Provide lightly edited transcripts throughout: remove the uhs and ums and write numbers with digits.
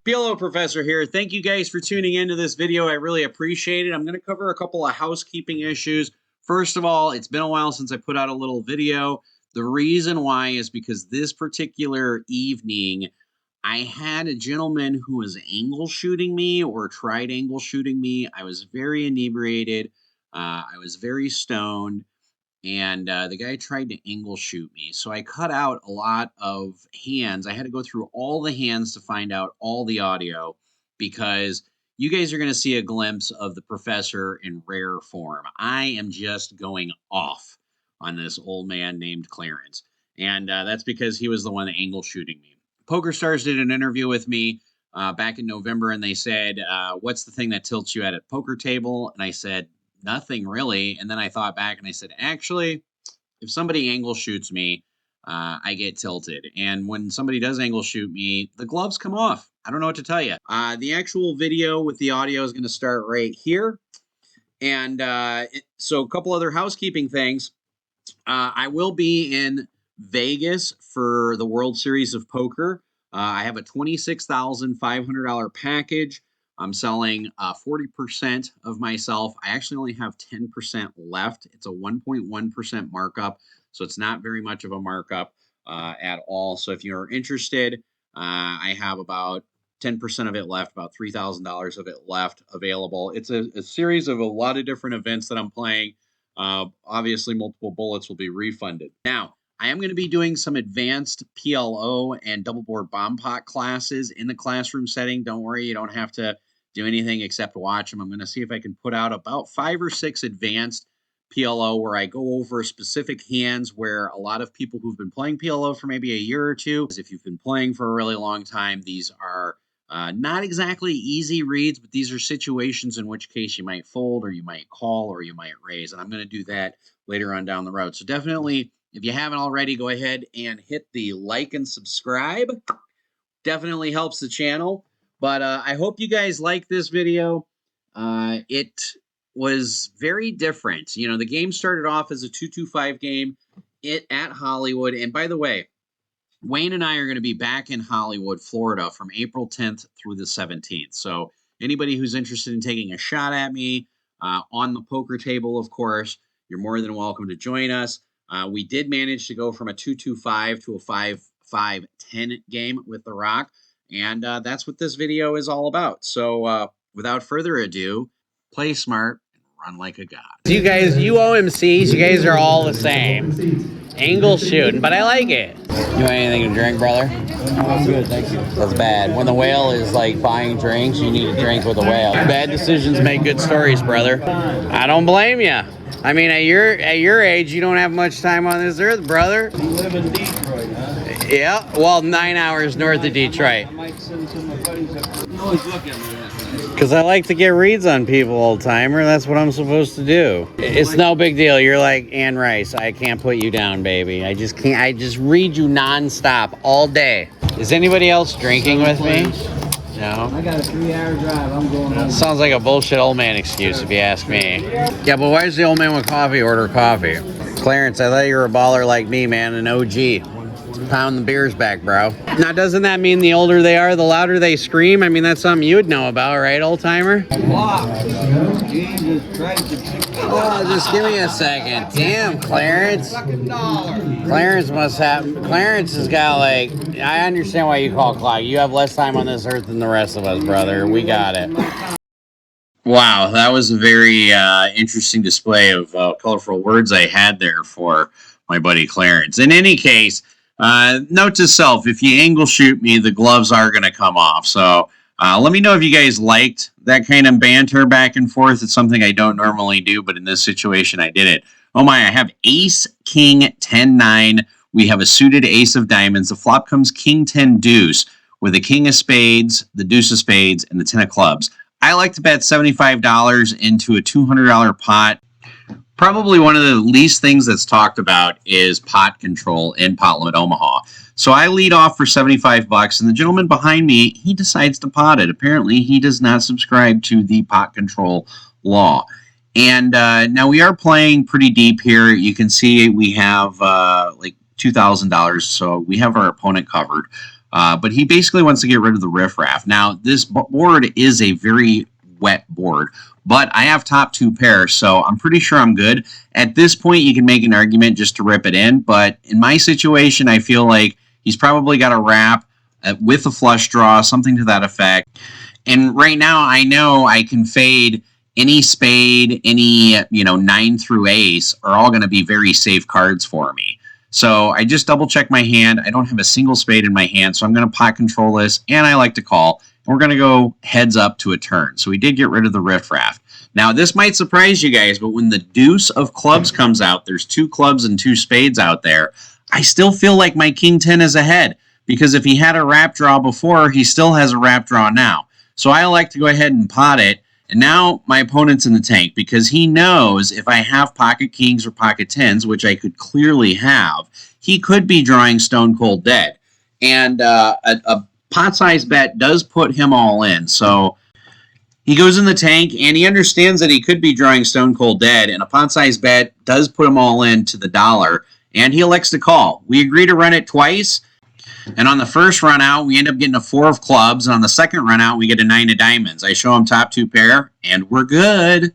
PLO Professor here. Thank you guys for tuning into this video. I really appreciate it. I'm going to cover a couple of housekeeping issues. First of all, it's been a while since I put out a little video. The reason why is because this particular evening, I had a gentleman who was angle shooting me or tried angle shooting me. I was very inebriated. I was very stoned. And the guy tried to angle shoot me. So I cut out a lot of hands. I had to go through all the hands to find out all the audio because you guys are going to see a glimpse of the professor in rare form. I am just going off on this old man named Clarence. And that's because he was the one that angle shooting me. PokerStars did an interview with me back in November, and they said, what's the thing that tilts you at a poker table? And I said, nothing really. And then I thought back and I said, actually, if somebody angle shoots me, I get tilted. And when somebody does angle shoot me, the gloves come off. I don't know what to tell you. The actual video with the audio is going to start right here. And so a couple other housekeeping things. I will be in Vegas for the World Series of Poker. I have a $26,500 package. I'm selling 40% of myself. I actually only have 10% left. It's a 1.1% markup, so it's not very much of a markup at all. So if you're interested, I have about 10% of it left, about $3,000 of it left available. It's a series of a lot of different events that I'm playing. Obviously, multiple bullets will be refunded. Now, I am going to be doing some advanced PLO and double board bomb pot classes in the classroom setting. Don't worry, you don't have to do anything except watch them. I'm going to see if I can put out about 5 or 6 advanced PLO where I go over specific hands where a lot of people who've been playing PLO for maybe a year or two, if you've been playing for a really long time, these are not exactly easy reads, but these are situations in which case you might fold or you might call or you might raise. And I'm going to do that later on down the road. So definitely, if you haven't already, go ahead and hit the like and subscribe. Definitely helps the channel. But I hope you guys like this video. It was very different. You know, the game started off as a 2-2-5 game at Hollywood. And by the way, Wayne and I are going to be back in Hollywood, Florida from April 10th through the 17th. So anybody who's interested in taking a shot at me on the poker table, of course, you're more than welcome to join us. We did manage to go from a 2-2-5 to a 5-5-10 game with The Rock. And that's what this video is all about. So without further ado, play smart and run like a god. You guys, you OMCs, you guys are all the same. Angle shooting, but I like it. You want anything to drink, brother? I'm good, thank you. That's bad. When the whale is like buying drinks, you need to drink with a whale. Bad decisions make good stories, brother. I don't blame you. I mean, at your age, you don't have much time on this earth, brother. You live in Detroit, huh? Yeah, well, 9 hours north of Detroit. I might send some of my buddies up. You always look at me. Because I like to get reads on people, old timer. That's what I'm supposed to do. It's no big deal. You're like Anne Rice. I can't put you down, baby. I just can't. I just read you nonstop all day. Is anybody else drinking with me? No. I got a 3-hour drive. I'm going home. Sounds like a bullshit old man excuse if you ask me. Yeah, but why does the old man with coffee order coffee? Clarence, I thought you were a baller like me, man, an OG. Pound the beers back, bro. Now, doesn't that mean the older they are, the louder they scream? I mean, that's something you would know about, right, old timer? Jesus Christ. Oh, just give me a second. Damn, Clarence. Clarence has got like, I understand why you call clock. You have less time on this earth than the rest of us, brother. We got it. Wow, that was a very interesting display of colorful words I had there for my buddy Clarence. In any case, note to self, if you angle shoot me, the gloves are going to come off. So let me know if you guys liked that kind of banter back and forth. It's something I don't normally do, but in this situation, I did it. Oh my, I have ace, king, 10-9. We have a suited ace of diamonds. The flop comes king, 10, deuce with a king of spades, the deuce of spades, and the 10 of clubs. I like to bet $75 into a $200 pot. Probably one of the least things that's talked about is pot control in Pot Limit Omaha. So I lead off for 75 bucks, and the gentleman behind me, he decides to pot it. Apparently, he does not subscribe to the pot control law. And now we are playing pretty deep here. You can see we have like $2,000, so we have our opponent covered. But he basically wants to get rid of the riffraff. Now, this board is a very wet board, but I have top 2 pairs, so I'm pretty sure I'm good. At this point, you can make an argument just to rip it in, but in my situation, I feel like he's probably got a wrap with a flush draw, something to that effect. And right now, I know I can fade any spade, any 9 through ace are all going to be very safe cards for me. So I just double check my hand. I don't have a single spade in my hand, so I'm going to pot control this, and I like to call. And we're going to go heads up to a turn. So we did get rid of the riffraff. Now, this might surprise you guys, but when the deuce of clubs comes out, there's 2 clubs and 2 spades out there, I still feel like my king 10 is ahead, because if he had a wrap draw before, he still has a wrap draw now. So I like to go ahead and pot it. And now my opponent's in the tank because he knows if I have pocket kings or pocket tens, which I could clearly have, he could be drawing stone cold dead. And a pot size bet does put him all in. So he goes in the tank and he understands that he could be drawing stone cold dead. And a pot size bet does put him all in to the dollar. And he elects to call. We agree to run it twice. And on the first run out, we end up getting a 4 of clubs. And on the second run out, we get a 9 of diamonds. I show him top 2 pair, and we're good.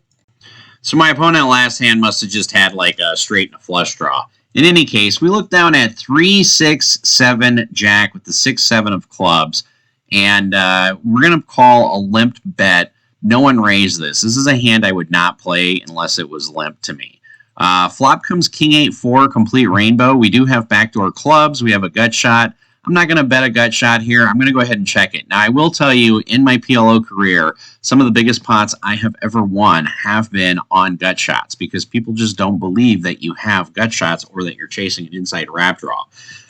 So my opponent last hand must have just had like a straight and a flush draw. In any case, we look down at 3, 6, 7, jack with the 6, 7 of clubs. And we're going to call a limped bet. No one raised this. This is a hand I would not play unless it was limp to me. Flop comes king 8, 4, complete rainbow. We do have backdoor clubs. We have a gut shot. I'm not going to bet a gut shot here. I'm going to go ahead and check it. Now, I will tell you, in my PLO career, some of the biggest pots I have ever won have been on gut shots because people just don't believe that you have gut shots or that you're chasing an inside wrap draw.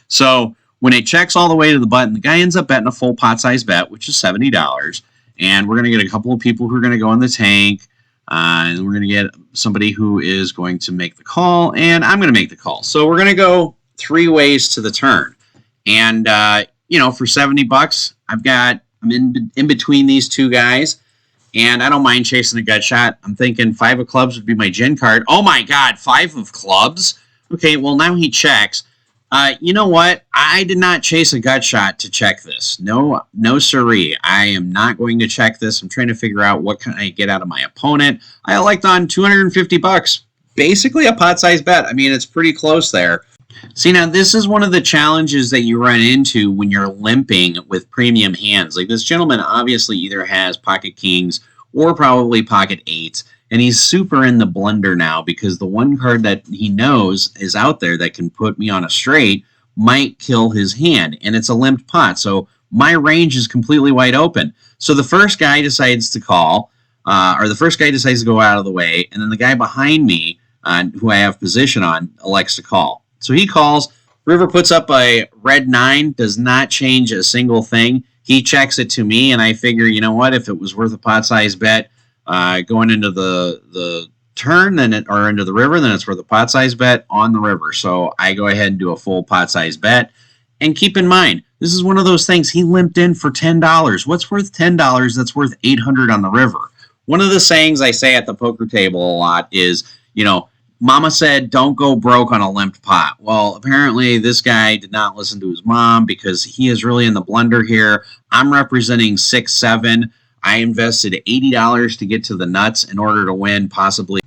So when it checks all the way to the button, the guy ends up betting a full pot size bet, which is $70. And we're going to get a couple of people who are going to go in the tank. And we're going to get somebody who is going to make the call. And I'm going to make the call. So we're going to go 3 ways to the turn. And, for $70, I'm in between these 2 guys, and I don't mind chasing a gut shot. I'm thinking 5 of clubs would be my gen card. Oh my God, 5 of clubs? Okay, well, now he checks. You know what? I did not chase a gut shot to check this. No siree. I am not going to check this. I'm trying to figure out what can I get out of my opponent. I elect on $250. Basically a pot-sized bet. I mean, it's pretty close there. See, now this is one of the challenges that you run into when you're limping with premium hands. Like this gentleman obviously either has pocket kings or probably pocket eights, and he's super in the blender now because the one card that he knows is out there that can put me on a straight might kill his hand, and it's a limped pot. So my range is completely wide open. So the first guy decides to call, or the first guy decides to go out of the way, and then the guy behind me, who I have position on, elects to call. So he calls. River puts up a red 9, does not change a single thing. He checks it to me, and I figure, you know what, if it was worth a pot-sized bet going into the turn, or into the river, then it's worth a pot-sized bet on the river. So I go ahead and do a full pot-sized bet. And keep in mind, this is one of those things. He limped in for $10. What's worth $10 that's worth $800 on the river? One of the sayings I say at the poker table a lot is, Mama said, don't go broke on a limped pot. Well, apparently this guy did not listen to his mom because he is really in the blender here. I'm representing 6-7. I invested $80 to get to the nuts in order to win possibly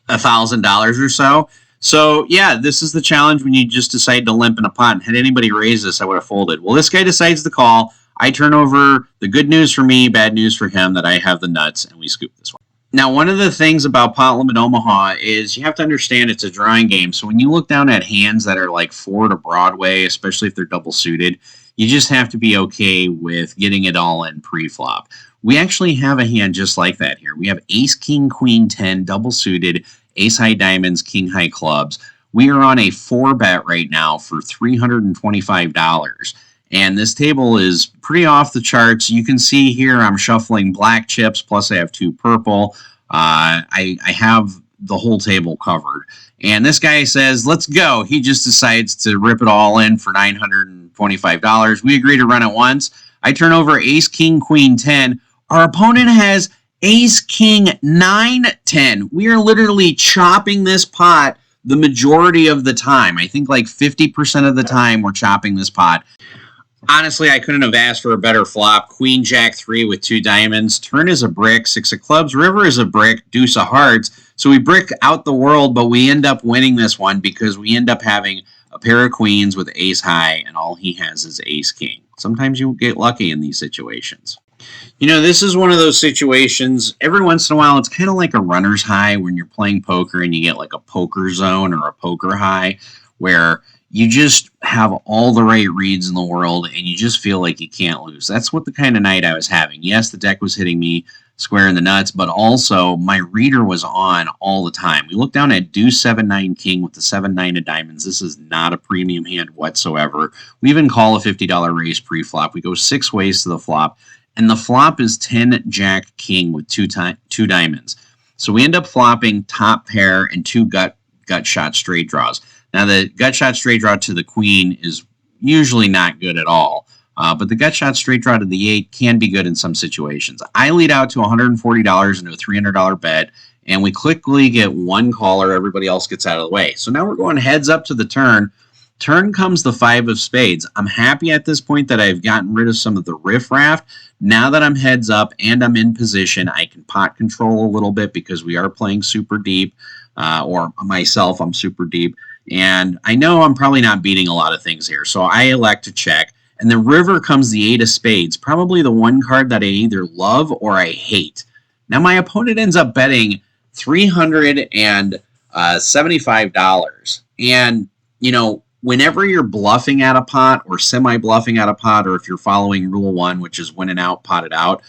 $1,000 or so. So, yeah, this is the challenge when you just decide to limp in a pot. Had anybody raised this, I would have folded. Well, this guy decides to call. I turn over the good news for me, bad news for him that I have the nuts, and we scoop this one. Now, one of the things about Pot Limit Omaha is you have to understand it's a drawing game. So when you look down at hands that are like 4 to Broadway, especially if they're double suited, you just have to be okay with getting it all in pre-flop. We actually have a hand just like that here. We have ace, king, queen, 10, double suited, ace high diamonds, king high clubs. We are on a 4-bet right now for $325. And this table is pretty off the charts. You can see here I'm shuffling black chips, plus I have 2 purple. I have the whole table covered. And this guy says, let's go. He just decides to rip it all in for $925. We agree to run it once. I turn over ace, king, queen, 10. Our opponent has ace, king, 9, 10. We are literally chopping this pot the majority of the time. I think like 50% of the time we're chopping this pot. Honestly, I couldn't have asked for a better flop. Queen Jack 3 with 2 diamonds. Turn is a brick. 6 of clubs. River is a brick. Deuce of hearts. So we brick out the world, but we end up winning this one because we end up having a pair of queens with ace high, and all he has is ace king. Sometimes you get lucky in these situations. You know, this is one of those situations, every once in a while, it's kind of like a runner's high when you're playing poker and you get like a poker zone or a poker high where you just have all the right reads in the world and you just feel like you can't lose. That's what the kind of night I was having. Yes, the deck was hitting me square in the nuts, but also my reader was on all the time. We looked down at deuce 7-9 king with the 7-9 of diamonds. This is not a premium hand whatsoever. We even call a $50 raise pre-flop. We go 6 ways to the flop, and the flop is 10 jack king with 2 diamonds. So we end up flopping top pair and 2 gut shot straight draws. Now the gut shot straight draw to the queen is usually not good at all. But the gut shot straight draw to the 8 can be good in some situations. I lead out to $140 into a $300 bet, and we quickly get one caller. Everybody else gets out of the way. So now we're going heads up to the turn. Turn comes the 5 of spades. I'm happy at this point that I've gotten rid of some of the riffraff. Now that I'm heads up and I'm in position, I can pot control a little bit because we are playing super deep, or myself, I'm super deep. And I know I'm probably not beating a lot of things here, so I elect to check. And the river comes the 8 of spades, probably the one card that I either love or I hate. Now my opponent ends up betting $375. And, you know, whenever you're bluffing at a pot or semi-bluffing at a pot, or if you're following rule 1, which is win and out, pot it out,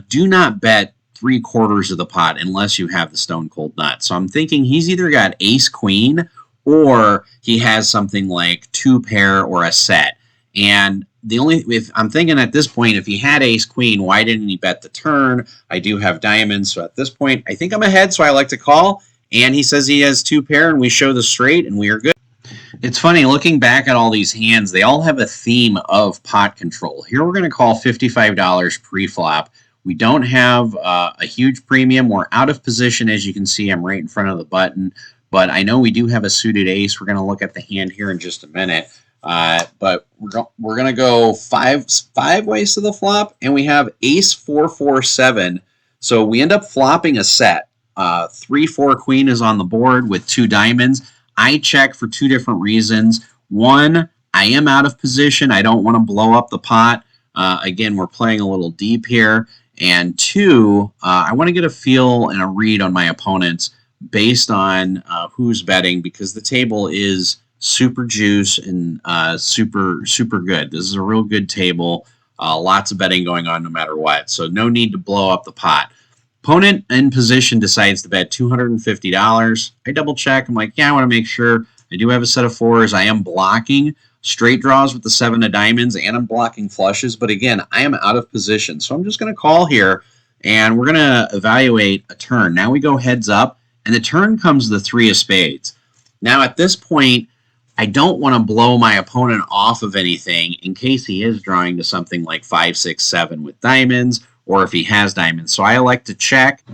do not bet 3/4 of the pot unless you have the stone cold nut. So I'm thinking he's either got ace queen or he has something like 2 pair or a set. And if I'm thinking at this point, if he had ace queen, why didn't he bet the turn? I do have diamonds, so at this point, I think I'm ahead, so I like to call. And he says he has 2 pair, and we show the straight, and we are good. It's funny, looking back at all these hands, they all have a theme of pot control. Here we're going to call $55 pre-flop. We don't have a huge premium. We're out of position, as you can see. I'm right in front of the button, but I know we do have a suited ace. We're going to look at the hand here in just a minute. But we're going to go five ways to the flop, and we have ace 4-4-7. So we end up flopping a set. 3-4 queen is on the board with 2 diamonds. I check for 2 different reasons. One, I am out of position. I don't want to blow up the pot. Again, we're playing a little deep here. And 2, I want to get a feel and a read on my opponents based on who's betting, because the table is super juice and super good. This is a real good table. Lots of betting going on no matter what. So no need to blow up the pot. Opponent in position decides to bet $250. I double check. I'm like, yeah, I want to make sure. I do have a set of 4s. I am blocking straight draws with the 7 of diamonds, and I'm blocking flushes. But again, I am out of position. So I'm just going to call here, and we're going to evaluate a turn. Now we go heads up, and the turn comes the 3 of spades. Now at this point, I don't want to blow my opponent off of anything in case he is drawing to something like 5, 6, 7 with diamonds, or if he has diamonds. So I elect to check.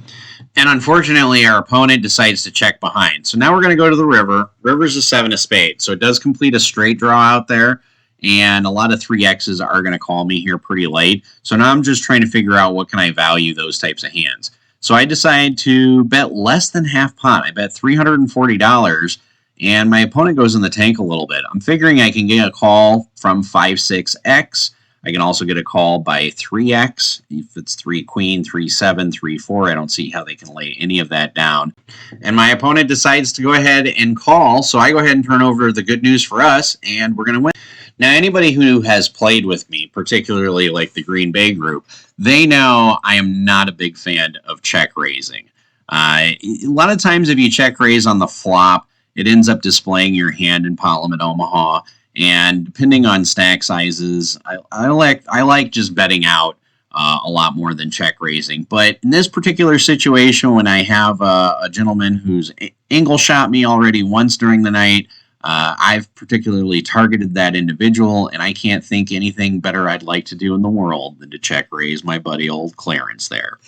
And unfortunately, our opponent decides to check behind. So now we're going to go to the river. River's a 7 of spades. So it does complete a straight draw out there. And a lot of 3Xs are going to call me here pretty late. So now I'm just trying to figure out what can I value those types of hands. So I decide to bet less than half pot. I bet $340. And my opponent goes in the tank a little bit. I'm figuring I can get a call from 5, 6X. I can also get a call by 3X. If it's 3 queen, 3, 7, 3, 4, I don't see how they can lay any of that down. And my opponent decides to go ahead and call, so I go ahead and turn over the good news for us, and we're going to win. Now, anybody who has played with me, particularly like the Green Bay group, they know I am not a big fan of check raising. A lot of times if you check raise on the flop, it ends up displaying your hand in pot limit Omaha. And depending on stack sizes, I like just betting out a lot more than check raising. But in this particular situation, when I have a gentleman who's angle shot me already once during the night, I've particularly targeted that individual, and I can't think anything better I'd like to do in the world than to check raise my buddy old Clarence there.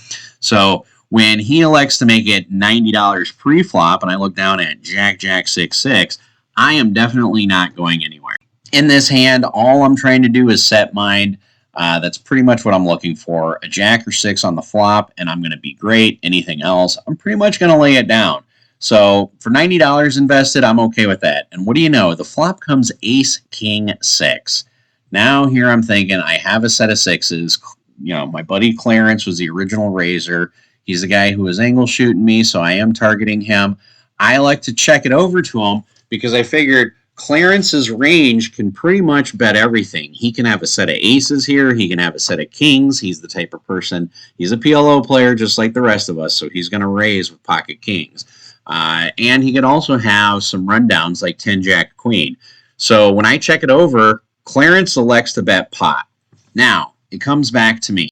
So when he elects to make it $90 pre-flop, and I look down at Jack, Jack, 6, 6, I am definitely not going anywhere. In this hand, all I'm trying to do is set mind. That's pretty much what I'm looking for. A jack or 6 on the flop, and I'm going to be great. Anything else, I'm pretty much going to lay it down. So for $90 invested, I'm okay with that. And what do you know? The flop comes ace, king, 6. Now here I'm thinking I have a set of 6s. You know, my buddy Clarence was the original raiser. He's the guy who was angle shooting me, so I am targeting him. I like to check it over to him because I figured Clarence's range can pretty much bet everything. He can have a set of aces here. He can have a set of kings. He's the type of person, he's a PLO player just like the rest of us, so he's going to raise with pocket kings. And he could also have some rundowns like 10 jack queen. So when I check it over, Clarence elects to bet pot. Now, it comes back to me.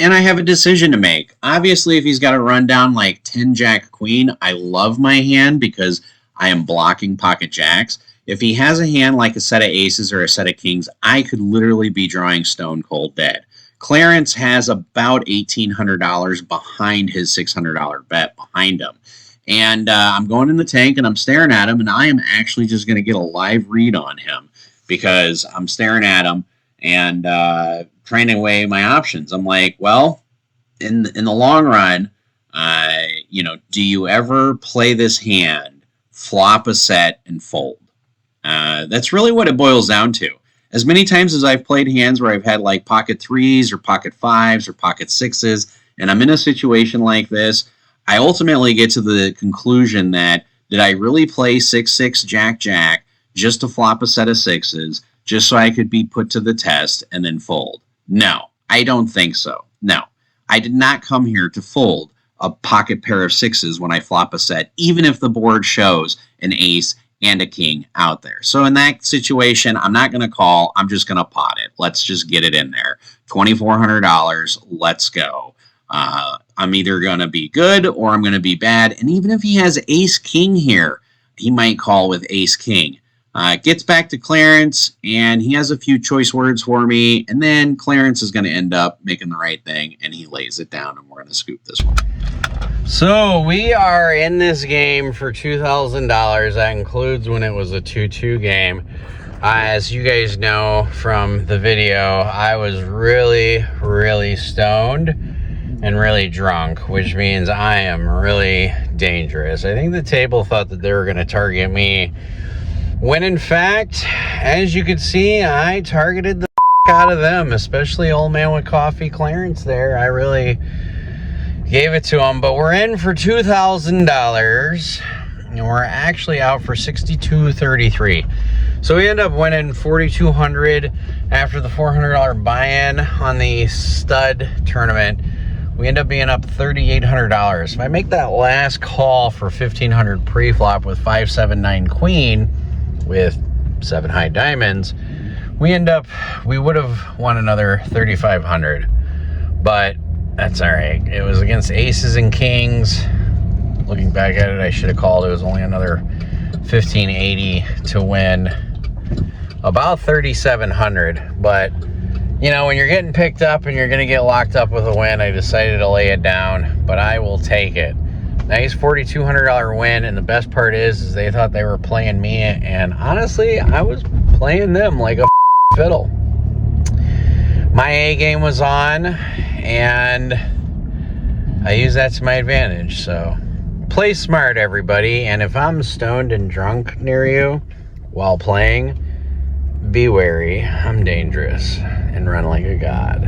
And I have a decision to make. Obviously, if he's got a rundown like 10 jack queen, I love my hand because I am blocking pocket jacks. If he has a hand like a set of aces or a set of kings, I could literally be drawing stone cold dead. Clarence has about $1,800 behind his $600 bet behind him. And I'm going in the tank and I'm staring at him, and I am actually just going to get a live read on him because I'm staring at him and trying to weigh my options. I'm like, well, in the long run, you know, do you ever play this hand, flop a set, and fold? That's really what it boils down to. As many times as I've played hands where I've had like pocket 3s or pocket 5s or pocket 6s, and I'm in a situation like this, I ultimately get to the conclusion that, did I really play 6-6 Jack-Jack just to flop a set of 6s, just so I could be put to the test and then fold? No, I don't think so. No, I did not come here to fold a pocket pair of 6s when I flop a set, even if the board shows an ace and a king out there. So in that situation, I'm not going to call. I'm just going to pot it. Let's just get it in there. $2,400. Let's go. I'm either going to be good or I'm going to be bad. And even if he has ace king here, he might call with ace king. Gets back to Clarence, and he has a few choice words for me, and then Clarence is going to end up making the right thing, and he lays it down, and we're going to scoop this one. So we are in this game for $2,000. That includes when it was a 2-2 game. As you guys know from the video, I was really, really stoned and really drunk, which means I am really dangerous. I think the table thought that they were going to target me, when in fact, as you can see, I targeted the out of them, especially old man with coffee Clarence there. I really gave it to him. But we're in for $2,000, and we're actually out for $62.33. So we end up winning $4,200 after the $400 buy-in on the stud tournament. We end up being up $3,800. If I make that last call for $1,500 pre-flop with 5-7-9 queen with 7 high diamonds, we would have won another $3,500. But that's all right. It was against aces and kings. Looking back at it, I should have called. It was only another $1,580 to win about $3,700. But you know, when you're getting picked up and you're going to get locked up with a win, I decided to lay it down, but I will take it. Nice $4,200 win, and the best part is they thought they were playing me, and honestly, I was playing them like a fiddle. My A game was on, and I use that to my advantage. So play smart, everybody, and if I'm stoned and drunk near you while playing, be wary. I'm dangerous and run like a god.